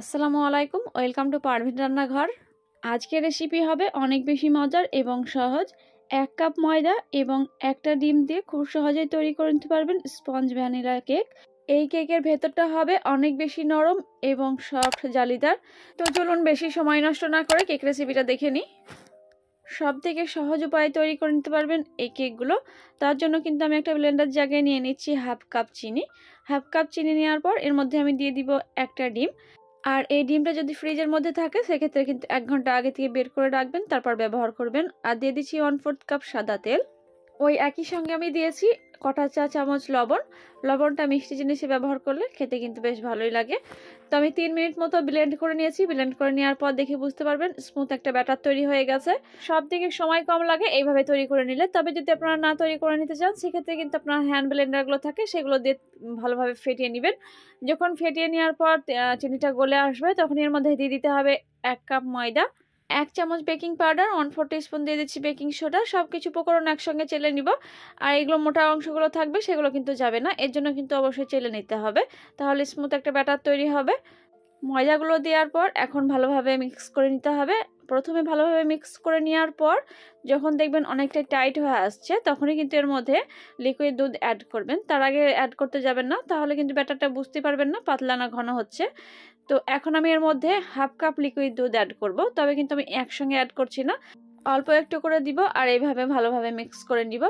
আসসালামু আলাইকুম, welcome to Parvin রান্নাঘর। আজকের রেসিপি হবে অনেক বেশি মজার এবং সহজ। 1 কাপ ময়দা এবং একটা ডিম দিয়ে খুব সহজেই তৈরি করে নিতে পারবেন স্পঞ্জ ভ্যানিলা কেক। এই কেকের ভেতরটা হবে অনেক বেশি নরম এবং সফট জালিদার। তো চলুন বেশি সময় নষ্ট না করে কেক রেসিপিটা দেখে নিই। সব থেকে সহজ উপায়ে তৈরি করে নিতে পারবেন এই কেকগুলো। তার জন্য কিন্তু আমি একটা ব্লেন্ডার জায়গায় নিয়ে নিচ্ছি হাফ কাপ চিনি। হাফ কাপ চিনি নেওয়ার পর এর মধ্যে আমি দিয়ে দিব একটা ডিম। আর এই ডিমটা যদি ফ্রিজের মধ্যে থাকে সেক্ষেত্রে কিন্তু 1 ঘন্টা আগে থেকে বের করে রাখবেন, তারপর ব্যবহার করবেন। আর দিয়ে দিচ্ছি 1/4 কাপ সাদা তেল। ওই একই সঙ্গে আমি দিয়েছি কটা চা চামচ লবণ। লবণটা মিষ্টি জিনিসে ব্যবহার করলে খেতে কিন্তু বেশ ভালোই লাগে। তো আমি 3 মিনিট মতো ব্লেন্ড করে নিয়েছি। ব্লেন্ড করে নেওয়ার পর দেখে বুঝতে পারবেন স্মুথ একটা ব্যাটার তৈরি হয়ে গেছে। সব থেকে সময় কম লাগে এইভাবে তৈরি করে নিলে। তবে যদি আপনারা না তৈরি করে নিতে চান সেক্ষেত্রে কিন্তু আপনার হ্যান্ড ব্লেন্ডারগুলো থাকে সেগুলো দিয়ে ভালোভাবে ফেটিয়ে নেবেন। যখন ফেটিয়ে নেওয়ার পর চিনিটা গলে আসবে তখন এর মধ্যে দিয়ে দিতে হবে 1 কাপ ময়দা, 1 চামচ বেকিং পাউডার, 1/4 টিস্পুন দিয়ে দিচ্ছি বেকিং সোডা। সব কিছু উপকরণ একসঙ্গে চেলে নিব। আর এগুলো মোটা অংশগুলো থাকবে সেগুলো কিন্তু যাবে না, এর জন্য কিন্তু অবশ্যই চেলে নিতে হবে, তাহলে স্মুথ একটা ব্যাটার তৈরি হবে। ময়দাগুলো দেওয়ার পর এখন ভালোভাবে মিক্স করে নিতে হবে। প্রথমে ভালোভাবে মিক্স করে নেওয়ার পর যখন দেখবেন অনেকটা টাইট হয়ে আসছে তখনই কিন্তু এর মধ্যে লিকুইড দুধ অ্যাড করবেন। তার আগে অ্যাড করতে যাবেন না, তাহলে কিন্তু ব্যাটারটা বুঝতে পারবেন না পাতলা না ঘন হচ্ছে। তো এখন আমি এর মধ্যে হাফ কাপ লিকুইড দুধ অ্যাড করব, তবে কিন্তু আমি একসঙ্গে অ্যাড করছি না, অল্প একটু করে দিব আর এইভাবে ভালোভাবে মিক্স করে নিব।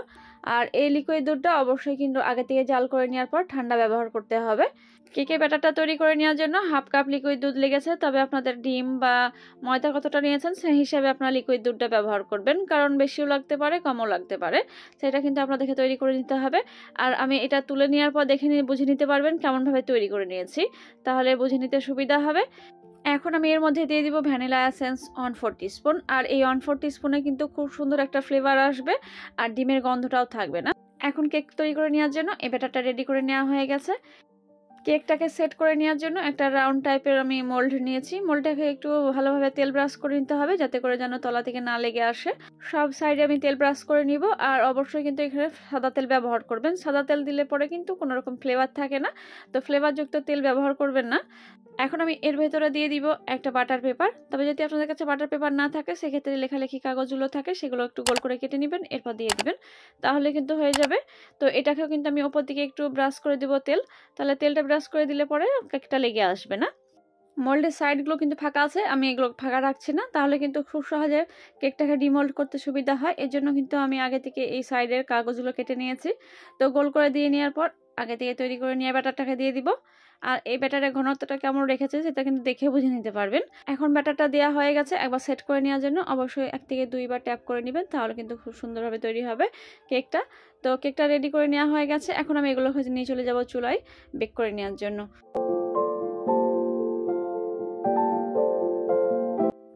আর এই লিকুইড দুধটা অবশ্যই কিন্তু আগে থেকে জাল করে নেওয়ার পর ঠান্ডা ব্যবহার করতে হবে। কেকের ব্যাটারটা তৈরি করে নেওয়ার জন্য হাফ কাপ লিকুইড দুধ লেগেছে, তবে আপনাদের ডিম বা ময়দা কতটা নিয়েছেন সেই হিসাবে আপনারা লিকুইড দুধটা ব্যবহার করবেন, কারণ বেশিও লাগতে পারে কমও লাগতে পারে, সেটা কিন্তু আপনাদেরকে তৈরি করে নিতে হবে। আর আমি এটা তুলে নেওয়ার পর দেখে নিয়ে বুঝে নিতে পারবেন কেমনভাবে তৈরি করে নিয়েছি, তাহলে বুঝে নিতে সুবিধা হবে। এখন আমি এর মধ্যে দিয়ে দিব ভ্যানিলা এসেন্স 1/4 টিস্পুন। আর এই 1/4 টিস্পুনে কিন্তু খুব সুন্দর একটা ফ্লেভার আসবে আর ডিমের গন্ধটাও থাকবে না। এখন কেক তৈরি করে নেওয়ার জন্য এই ব্যাটারটা রেডি করে নেওয়া হয়ে গেছে। কেকটাকে সেট করে নেওয়ার জন্য একটা রাউন্ড টাইপের আমি মোল্ড নিয়েছি। মোল্ডটাকে একটু ভালোভাবে তেল ব্রাশ করে নিতে হবে যাতে করে যেন তলা থেকে না লেগে আসে। সব সাইডে আমি তেল ব্রাশ করে নিব। আর অবশ্যই কিন্তু এখানে সাদা তেল ব্যবহার করবেন। সাদা তেল দিলে পরে কিন্তু কোনো রকম ফ্লেভার থাকে না, তো ফ্লেভারযুক্ত তেল ব্যবহার করবেন না। এখন আমি এর ভেতরে দিয়ে দিব একটা বাটার পেপার। তবে যদি আপনাদের কাছে বাটার পেপার না থাকে সেক্ষেত্রে লেখালেখি কাগজগুলো থাকে সেগুলো একটু গোল করে কেটে নেবেন, এরপর দিয়ে দিবেন, তাহলে কিন্তু হয়ে যাবে। তো এটাকেও কিন্তু আমি ওপর দিকে একটু ব্রাশ করে দিব তেল, তাহলে তেলটা ব্রাশ করে দিলে পরে কেকটা লেগে আসবে না। মোল্ডের সাইডগুলো কিন্তু ফাঁকা আছে, আমি এগুলো ফাঁকা রাখছি না, তাহলে কিন্তু খুব সহজে কেকটাকে ডিমোল্ড করতে সুবিধা হয়। এর জন্য কিন্তু আমি আগে থেকে এই সাইডের কাগজগুলো কেটে নিয়েছি। তো গোল করে দিয়ে নেওয়ার পর আগে থেকে তৈরি করে নিয়ে ব্যাটারটাকে দিয়ে দিব। আর এই ব্যাটারের ঘনত্বটা কেমন রেখেছে সেটা কিন্তু দেখে বুঝে নিতে পারবেন। এখন ব্যাটারটা দেওয়া হয়ে গেছে, একবার সেট করে নেওয়ার জন্য অবশ্যই 1 থেকে 2 বার ট্যাপ করে নেবেন, তাহলে কিন্তু খুব সুন্দরভাবে তৈরি হবে কেকটা। তো কেকটা রেডি করে নেওয়া হয়ে গেছে। এখন আমি এগুলো নিয়ে চলে যাব চুলায় বেক করে নেওয়ার জন্য।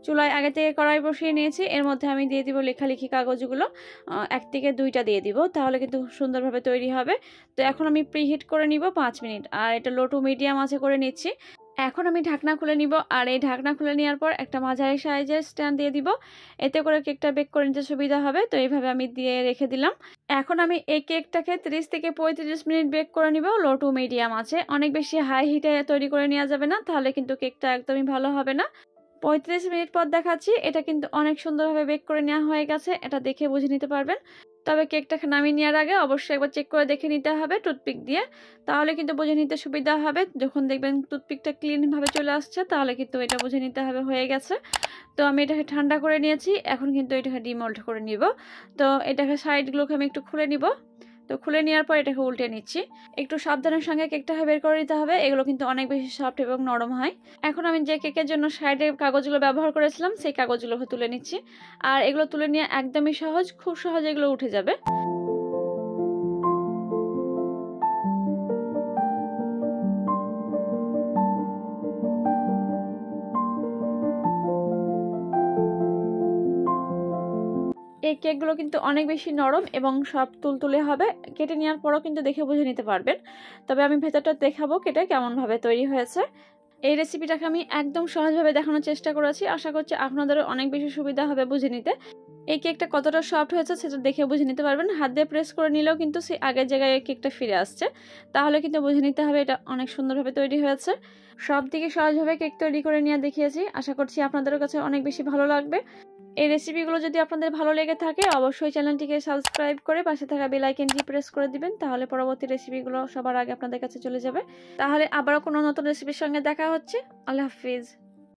চুলায় আগে থেকে কড়াই বসিয়ে নিয়েছি, এর মধ্যে আমি দিয়ে দিব লেখালেখি কাগজগুলো 1 থেকে 2টা দিয়ে দিব, তাহলে কিন্তু সুন্দরভাবে তৈরি হবে। তো এখন আমি প্রিহিট করে নিব 5 মিনিট, আর এটা লো টু মিডিয়াম আঁচে করে নিচ্ছি। এখন আমি ঢাকনা খুলে নিব, আর এই ঢাকনা খুলে নেওয়ার পর একটা মাঝারি সাইজের স্ট্যান্ড দিয়ে দিব, এতে করে কেকটা বেক করে নিতে সুবিধা হবে। তো এইভাবে আমি দিয়ে রেখে দিলাম। এখন আমি এই কেকটাকে 30 থেকে 35 মিনিট বেক করে নিব লো টু মিডিয়াম আছে। অনেক বেশি হাই হিটে তৈরি করে নেওয়া যাবে না, তাহলে কিন্তু কেকটা একদমই ভালো হবে না। 35 মিনিট পর দেখাচ্ছি, এটা কিন্তু অনেক সুন্দরভাবে বেক করে নেওয়া হয়ে গেছে, এটা দেখে বুঝে নিতে পারবেন। তবে কেকটাকে নামিয়ে নেওয়ার আগে অবশ্যই একবার চেক করে দেখে নিতে হবে টুথপিক দিয়ে, তাহলে কিন্তু বুঝে নিতে সুবিধা হবে। যখন দেখবেন টুথপিকটা ক্লিনভাবে চলে আসছে তাহলে কিন্তু এটা বুঝে নিতে হবে হয়ে গেছে। তো আমি এটাকে ঠান্ডা করে নিয়েছি, এখন কিন্তু এটাকে ডিমোল্ড করে নিব। তো এটাকে সাইডগুলোকে আমি একটু খুলে নিব। তো খুলে নেওয়ার পর এটাকে উল্টে নিচ্ছি। একটু সাবধানের সঙ্গে কেকটাকে বের করে নিতে হবে, এগুলো কিন্তু অনেক বেশি সফট এবং নরম হয়। এখন আমি যে কেকের জন্য সাইডের কাগজগুলো ব্যবহার করেছিলাম সেই কাগজগুলোকে তুলে নিচ্ছি। আর এগুলো তুলে নিয়ে একদমই সহজ, খুব সহজে এগুলো উঠে যাবে। এই কেকগুলো কিন্তু অনেক বেশি নরম এবং সব তুলতুলে হবে, কেটে নেওয়ার পরও কিন্তু দেখে বুঝে নিতে পারবেন। তবে আমি ভেতরটা দেখাবো কেটে কেমনভাবে তৈরি হয়েছে। এই রেসিপিটাকে আমি একদম সহজভাবে দেখানোর চেষ্টা করেছি, আশা করছি আপনাদেরও অনেক বেশি সুবিধা হবে বুঝে নিতে। এই কেকটা কতটা সফট হয়েছে সেটা দেখে বুঝে নিতে পারবেন। হাত দিয়ে প্রেস করে নিলেও কিন্তু সেই আগের জায়গায় কেকটা ফিরে আসছে, তাহলে কিন্তু বুঝে নিতে হবে এটা অনেক সুন্দরভাবে তৈরি হয়েছে। সব দিকে সহজভাবে কেক তৈরি করে নিয়ে দেখিয়েছি, আশা করছি আপনাদের কাছে অনেক বেশি ভালো লাগবে। এই রেসিপিগুলো যদি আপনাদের ভালো লেগে থাকে অবশ্যই চ্যানেলটিকে সাবস্ক্রাইব করে পাশে থাকা বেল আইকনটি প্রেস করে দিবেন, তাহলে পরবর্তী রেসিপিগুলো সবার আগে আপনাদের কাছে চলে যাবে। তাহলে আবারও কোনো নতুন রেসিপির সঙ্গে দেখা হচ্ছে। আল্লাহ হাফিজ।